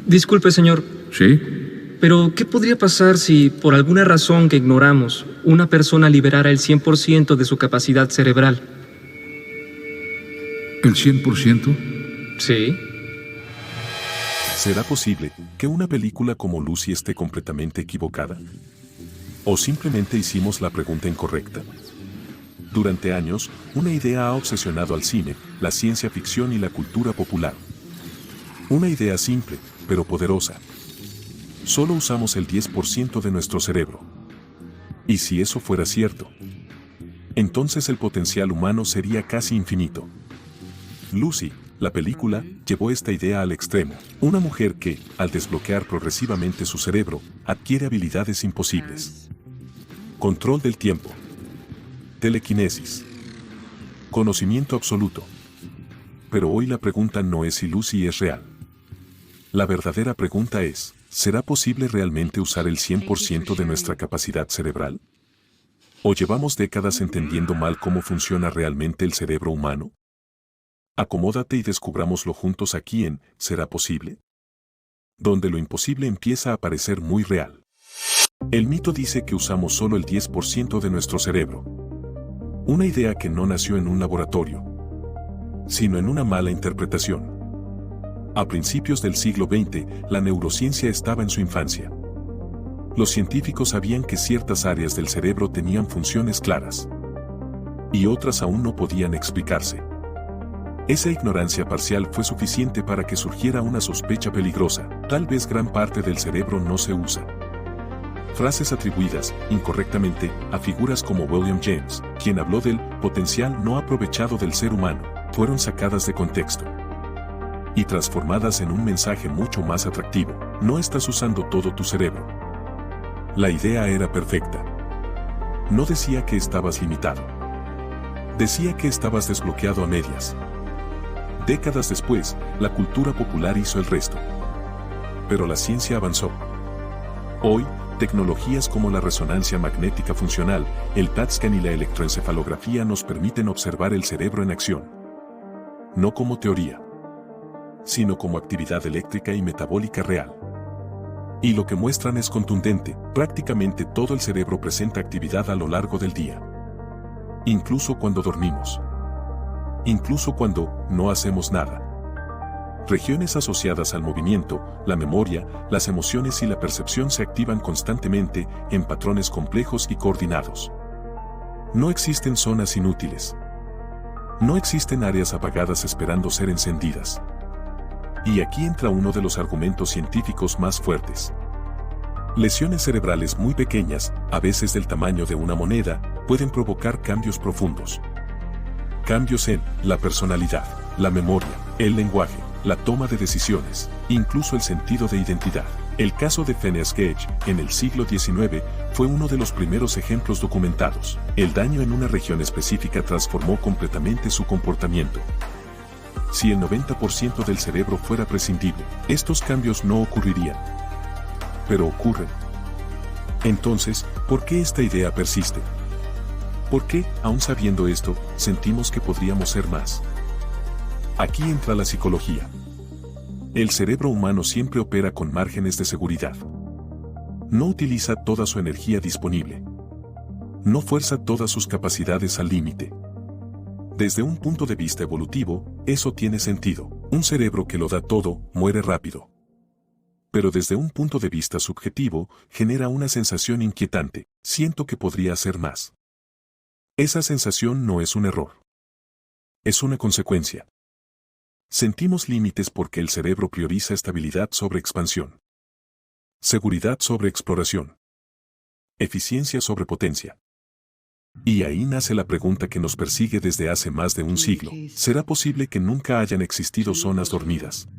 Disculpe, señor, ¿Sí? pero ¿qué podría pasar si, por alguna razón que ignoramos, una persona liberara el 100% de su capacidad cerebral? ¿El 100%? Sí. ¿Será posible que una película como Lucy esté completamente equivocada? ¿O simplemente hicimos la pregunta incorrecta? Durante años, una idea ha obsesionado al cine, la ciencia ficción y la cultura popular. Una idea simple, pero poderosa. Solo usamos el 10% de nuestro cerebro. Y si eso fuera cierto, entonces el potencial humano sería casi infinito. Lucy, la película, llevó esta idea al extremo. Una mujer que, al desbloquear progresivamente su cerebro, adquiere habilidades imposibles. Control del tiempo. Telequinesis. Conocimiento absoluto. Pero hoy la pregunta no es si Lucy es real. La verdadera pregunta es, ¿será posible realmente usar el 100% de nuestra capacidad cerebral? ¿O llevamos décadas entendiendo mal cómo funciona realmente el cerebro humano? Acomódate y descubrámoslo juntos aquí en ¿Será posible? Donde lo imposible empieza a parecer muy real. El mito dice que usamos solo el 10% de nuestro cerebro. Una idea que no nació en un laboratorio, sino en una mala interpretación. A principios del siglo XX, la neurociencia estaba en su infancia. Los científicos sabían que ciertas áreas del cerebro tenían funciones claras, y otras aún no podían explicarse. Esa ignorancia parcial fue suficiente para que surgiera una sospecha peligrosa, tal vez gran parte del cerebro no se usa. Frases atribuidas, incorrectamente, a figuras como William James, quien habló del potencial no aprovechado del ser humano, fueron sacadas de contexto y transformadas en un mensaje mucho más atractivo. No estás usando todo tu cerebro. La idea era perfecta. No decía que estabas limitado. Decía que estabas desbloqueado a medias. Décadas después, la cultura popular hizo el resto. Pero la ciencia avanzó. Hoy, tecnologías como la resonancia magnética funcional, el PET scan y la electroencefalografía nos permiten observar el cerebro en acción. No como teoría, sino como actividad eléctrica y metabólica real. Y lo que muestran es contundente, prácticamente todo el cerebro presenta actividad a lo largo del día. Incluso cuando dormimos. Incluso cuando no hacemos nada. Regiones asociadas al movimiento, la memoria, las emociones y la percepción se activan constantemente en patrones complejos y coordinados. No existen zonas inútiles. No existen áreas apagadas esperando ser encendidas. Y aquí entra uno de los argumentos científicos más fuertes. Lesiones cerebrales muy pequeñas, a veces del tamaño de una moneda, pueden provocar cambios profundos. Cambios en la personalidad, la memoria, el lenguaje, la toma de decisiones, incluso el sentido de identidad. El caso de Phineas Gage, en el siglo XIX, fue uno de los primeros ejemplos documentados. El daño en una región específica transformó completamente su comportamiento. Si el 90% del cerebro fuera prescindible, estos cambios no ocurrirían. Pero ocurren. Entonces, ¿por qué esta idea persiste? ¿Por qué, aún sabiendo esto, sentimos que podríamos ser más? Aquí entra la psicología. El cerebro humano siempre opera con márgenes de seguridad. No utiliza toda su energía disponible. No fuerza todas sus capacidades al límite. Desde un punto de vista evolutivo, eso tiene sentido. Un cerebro que lo da todo, muere rápido. Pero desde un punto de vista subjetivo, genera una sensación inquietante. Siento que podría hacer más. Esa sensación no es un error. Es una consecuencia. Sentimos límites porque el cerebro prioriza estabilidad sobre expansión. Seguridad sobre exploración. Eficiencia sobre potencia. Y ahí nace la pregunta que nos persigue desde hace más de un siglo. ¿Será posible que nunca hayan existido zonas dormidas?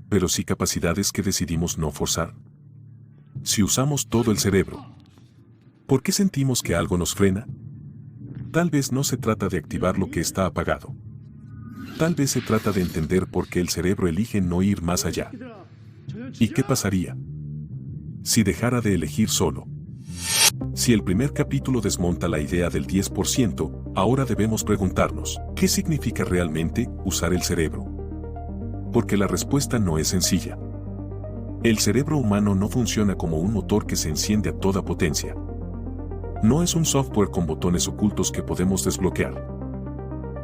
Pero sí capacidades que decidimos no forzar. Si usamos todo el cerebro, ¿por qué sentimos que algo nos frena? Tal vez no se trata de activar lo que está apagado. Tal vez se trata de entender por qué el cerebro elige no ir más allá. ¿Y qué pasaría si dejara de elegir solo? Si el primer capítulo desmonta la idea del 10%, ahora debemos preguntarnos, ¿qué significa realmente usar el cerebro? Porque la respuesta no es sencilla. El cerebro humano no funciona como un motor que se enciende a toda potencia. No es un software con botones ocultos que podemos desbloquear.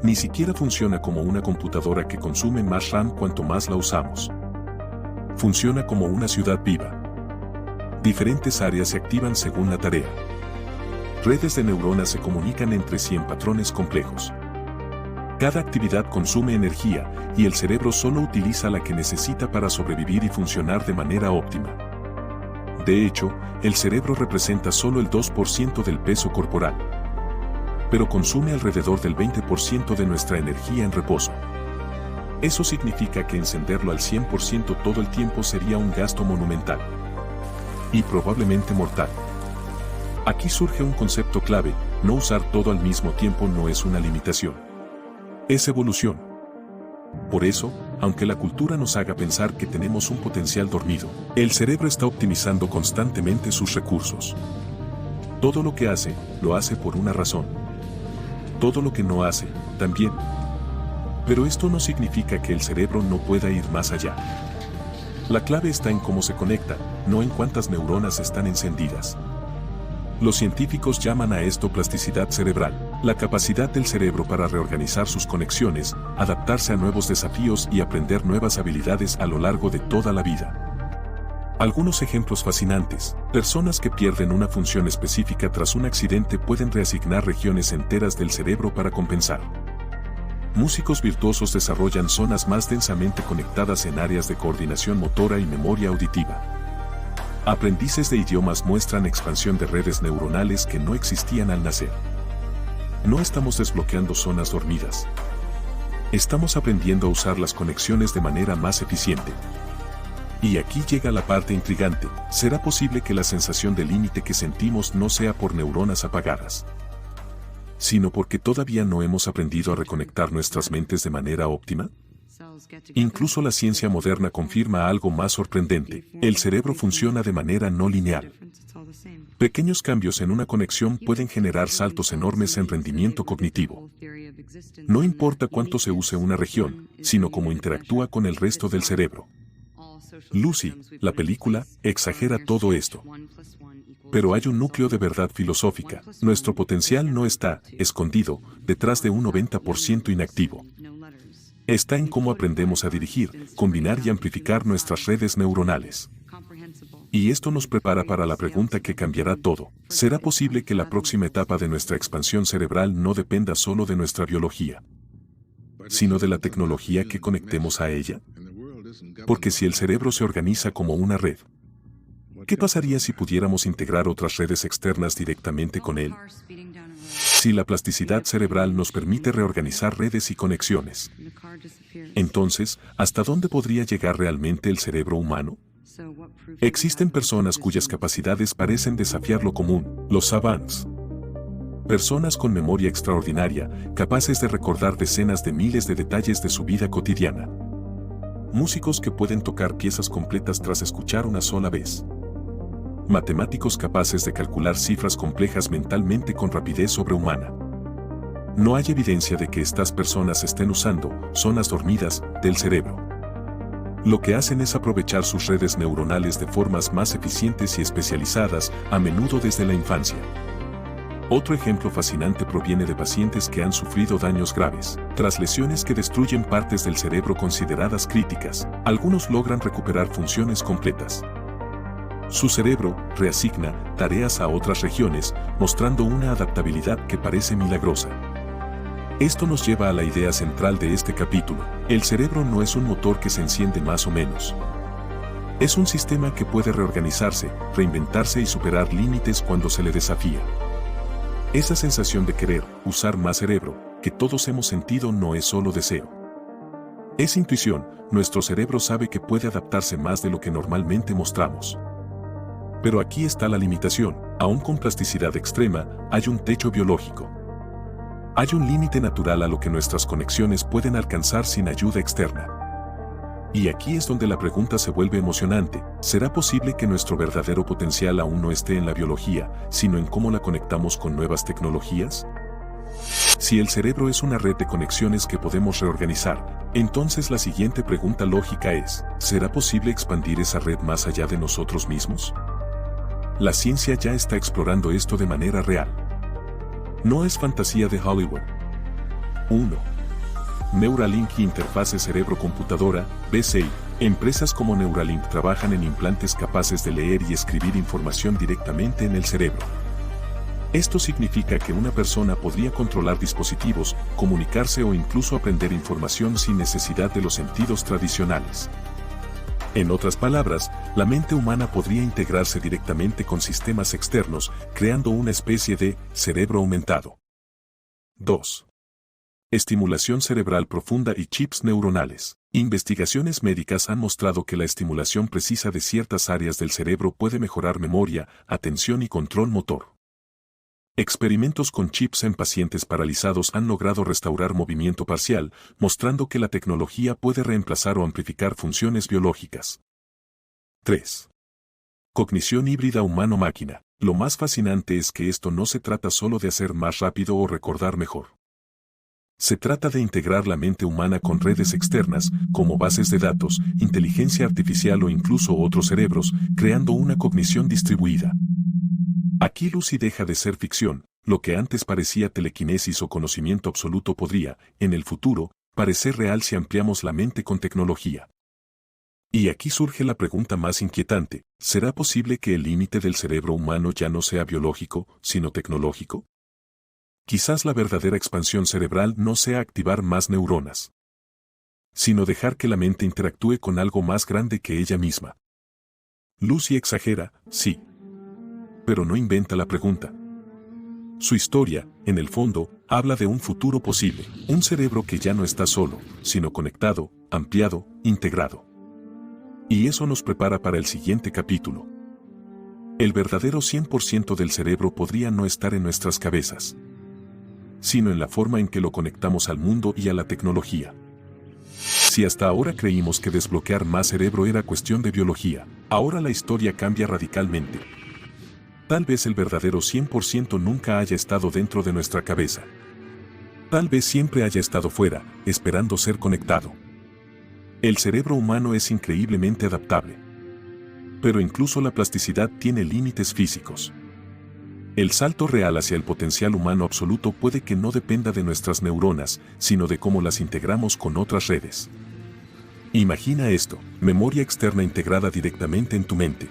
Ni siquiera funciona como una computadora que consume más RAM cuanto más la usamos. Funciona como una ciudad viva. Diferentes áreas se activan según la tarea. Redes de neuronas se comunican entre sí en patrones complejos. Cada actividad consume energía y el cerebro solo utiliza la que necesita para sobrevivir y funcionar de manera óptima. De hecho, el cerebro representa solo el 2% del peso corporal, pero consume alrededor del 20% de nuestra energía en reposo. Eso significa que encenderlo al 100% todo el tiempo sería un gasto monumental y probablemente mortal. Aquí surge un concepto clave: no usar todo al mismo tiempo no es una limitación, es evolución. Por eso, aunque la cultura nos haga pensar que tenemos un potencial dormido, el cerebro está optimizando constantemente sus recursos. Todo lo que hace, lo hace por una razón. Todo lo que no hace, también. Pero esto no significa que el cerebro no pueda ir más allá. La clave está en cómo se conecta, no en cuántas neuronas están encendidas. Los científicos llaman a esto plasticidad cerebral, la capacidad del cerebro para reorganizar sus conexiones, adaptarse a nuevos desafíos y aprender nuevas habilidades a lo largo de toda la vida. Algunos ejemplos fascinantes: personas que pierden una función específica tras un accidente pueden reasignar regiones enteras del cerebro para compensar. Músicos virtuosos desarrollan zonas más densamente conectadas en áreas de coordinación motora y memoria auditiva. Aprendices de idiomas muestran expansión de redes neuronales que no existían al nacer. No estamos desbloqueando zonas dormidas. Estamos aprendiendo a usar las conexiones de manera más eficiente. Y aquí llega la parte intrigante: ¿será posible que la sensación de límite que sentimos no sea por neuronas apagadas, sino porque todavía no hemos aprendido a reconectar nuestras mentes de manera óptima? Incluso la ciencia moderna confirma algo más sorprendente: el cerebro funciona de manera no lineal. Pequeños cambios en una conexión pueden generar saltos enormes en rendimiento cognitivo. No importa cuánto se use una región, sino cómo interactúa con el resto del cerebro. Lucy, la película, exagera todo esto. Pero hay un núcleo de verdad filosófica: nuestro potencial no está escondido detrás de un 90% inactivo. Está en cómo aprendemos a dirigir, combinar y amplificar nuestras redes neuronales. Y esto nos prepara para la pregunta que cambiará todo: ¿será posible que la próxima etapa de nuestra expansión cerebral no dependa solo de nuestra biología, sino de la tecnología que conectemos a ella? Porque si el cerebro se organiza como una red, ¿qué pasaría si pudiéramos integrar otras redes externas directamente con él? Si la plasticidad cerebral nos permite reorganizar redes y conexiones, entonces, ¿hasta dónde podría llegar realmente el cerebro humano? Existen personas cuyas capacidades parecen desafiar lo común: los savants. Personas con memoria extraordinaria, capaces de recordar decenas de miles de detalles de su vida cotidiana. Músicos que pueden tocar piezas completas tras escuchar una sola vez. Matemáticos capaces de calcular cifras complejas mentalmente con rapidez sobrehumana. No hay evidencia de que estas personas estén usando zonas dormidas del cerebro. Lo que hacen es aprovechar sus redes neuronales de formas más eficientes y especializadas, a menudo desde la infancia. Otro ejemplo fascinante proviene de pacientes que han sufrido daños graves. Tras lesiones que destruyen partes del cerebro consideradas críticas, algunos logran recuperar funciones completas. Su cerebro reasigna tareas a otras regiones, mostrando una adaptabilidad que parece milagrosa. Esto nos lleva a la idea central de este capítulo: el cerebro no es un motor que se enciende más o menos. Es un sistema que puede reorganizarse, reinventarse y superar límites cuando se le desafía. Esa sensación de querer usar más cerebro que todos hemos sentido no es solo deseo. Es intuición. Nuestro cerebro sabe que puede adaptarse más de lo que normalmente mostramos. Pero aquí está la limitación: aún con plasticidad extrema, hay un techo biológico. Hay un límite natural a lo que nuestras conexiones pueden alcanzar sin ayuda externa. Y aquí es donde la pregunta se vuelve emocionante: ¿será posible que nuestro verdadero potencial aún no esté en la biología, sino en cómo la conectamos con nuevas tecnologías? Si el cerebro es una red de conexiones que podemos reorganizar, entonces la siguiente pregunta lógica es, ¿será posible expandir esa red más allá de nosotros mismos? La ciencia ya está explorando esto de manera real. No es fantasía de Hollywood. 1. Neuralink Interfase Cerebro-Computadora, BCI. Empresas como Neuralink trabajan en implantes capaces de leer y escribir información directamente en el cerebro. Esto significa que una persona podría controlar dispositivos, comunicarse o incluso aprender información sin necesidad de los sentidos tradicionales. En otras palabras, la mente humana podría integrarse directamente con sistemas externos, creando una especie de cerebro aumentado. 2. Estimulación cerebral profunda y chips neuronales. Investigaciones médicas han mostrado que la estimulación precisa de ciertas áreas del cerebro puede mejorar memoria, atención y control motor. Experimentos con chips en pacientes paralizados han logrado restaurar movimiento parcial, mostrando que la tecnología puede reemplazar o amplificar funciones biológicas. 3. Cognición híbrida humano-máquina. Lo más fascinante es que esto no se trata solo de hacer más rápido o recordar mejor. Se trata de integrar la mente humana con redes externas, como bases de datos, inteligencia artificial o incluso otros cerebros, creando una cognición distribuida. Aquí Lucy deja de ser ficción, lo que antes parecía telequinesis o conocimiento absoluto podría, en el futuro, parecer real si ampliamos la mente con tecnología. Y aquí surge la pregunta más inquietante, ¿será posible que el límite del cerebro humano ya no sea biológico, sino tecnológico? Quizás la verdadera expansión cerebral no sea activar más neuronas, sino dejar que la mente interactúe con algo más grande que ella misma. Lucy exagera, sí, pero no inventa la pregunta. Su historia, en el fondo, habla de un futuro posible, un cerebro que ya no está solo, sino conectado, ampliado, integrado. Y eso nos prepara para el siguiente capítulo. El verdadero 100% del cerebro podría no estar en nuestras cabezas, sino en la forma en que lo conectamos al mundo y a la tecnología. Si hasta ahora creímos que desbloquear más cerebro era cuestión de biología, ahora la historia cambia radicalmente. Tal vez el verdadero 100% nunca haya estado dentro de nuestra cabeza. Tal vez siempre haya estado fuera, esperando ser conectado. El cerebro humano es increíblemente adaptable. Pero incluso la plasticidad tiene límites físicos. El salto real hacia el potencial humano absoluto puede que no dependa de nuestras neuronas, sino de cómo las integramos con otras redes. Imagina esto, memoria externa integrada directamente en tu mente.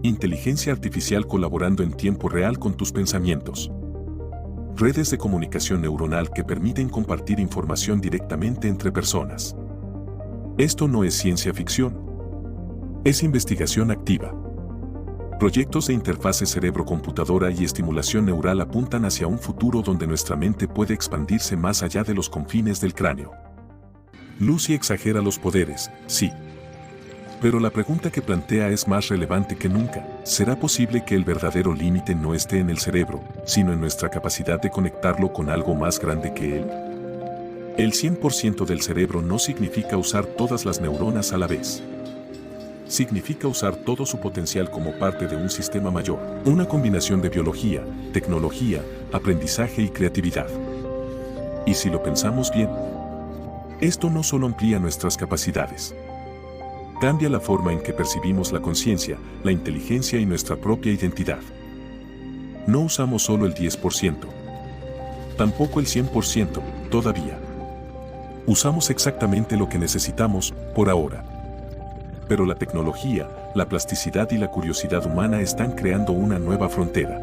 Inteligencia artificial colaborando en tiempo real con tus pensamientos. Redes de comunicación neuronal que permiten compartir información directamente entre personas. Esto no es ciencia ficción. Es investigación activa. Proyectos de interfase cerebro-computadora y estimulación neural apuntan hacia un futuro donde nuestra mente puede expandirse más allá de los confines del cráneo. Lucy exagera los poderes, sí. Pero la pregunta que plantea es más relevante que nunca. ¿Será posible que el verdadero límite no esté en el cerebro, sino en nuestra capacidad de conectarlo con algo más grande que él? El 100% del cerebro no significa usar todas las neuronas a la vez. Significa usar todo su potencial como parte de un sistema mayor, una combinación de biología, tecnología, aprendizaje y creatividad. Y si lo pensamos bien, esto no solo amplía nuestras capacidades, cambia la forma en que percibimos la conciencia, la inteligencia y nuestra propia identidad. No usamos solo el 10%, tampoco el 100%, todavía. Usamos exactamente lo que necesitamos, por ahora. Pero la tecnología, la plasticidad y la curiosidad humana están creando una nueva frontera.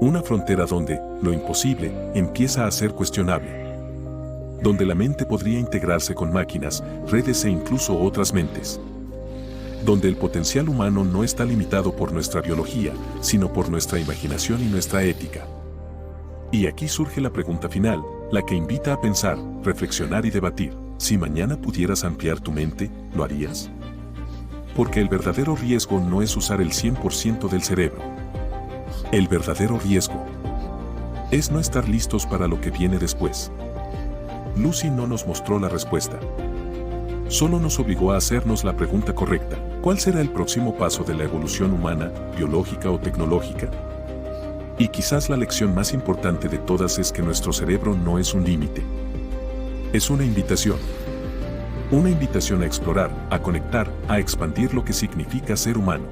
Una frontera donde, lo imposible, empieza a ser cuestionable. Donde la mente podría integrarse con máquinas, redes e incluso otras mentes. Donde el potencial humano no está limitado por nuestra biología, sino por nuestra imaginación y nuestra ética. Y aquí surge la pregunta final, la que invita a pensar, reflexionar y debatir. Si mañana pudieras ampliar tu mente, ¿lo harías? Porque el verdadero riesgo no es usar el 100% del cerebro. El verdadero riesgo es no estar listos para lo que viene después. Lucy no nos mostró la respuesta. Solo nos obligó a hacernos la pregunta correcta. ¿Cuál será el próximo paso de la evolución humana, biológica o tecnológica? Y quizás la lección más importante de todas es que nuestro cerebro no es un límite. Es una invitación. Una invitación a explorar, a conectar, a expandir lo que significa ser humano.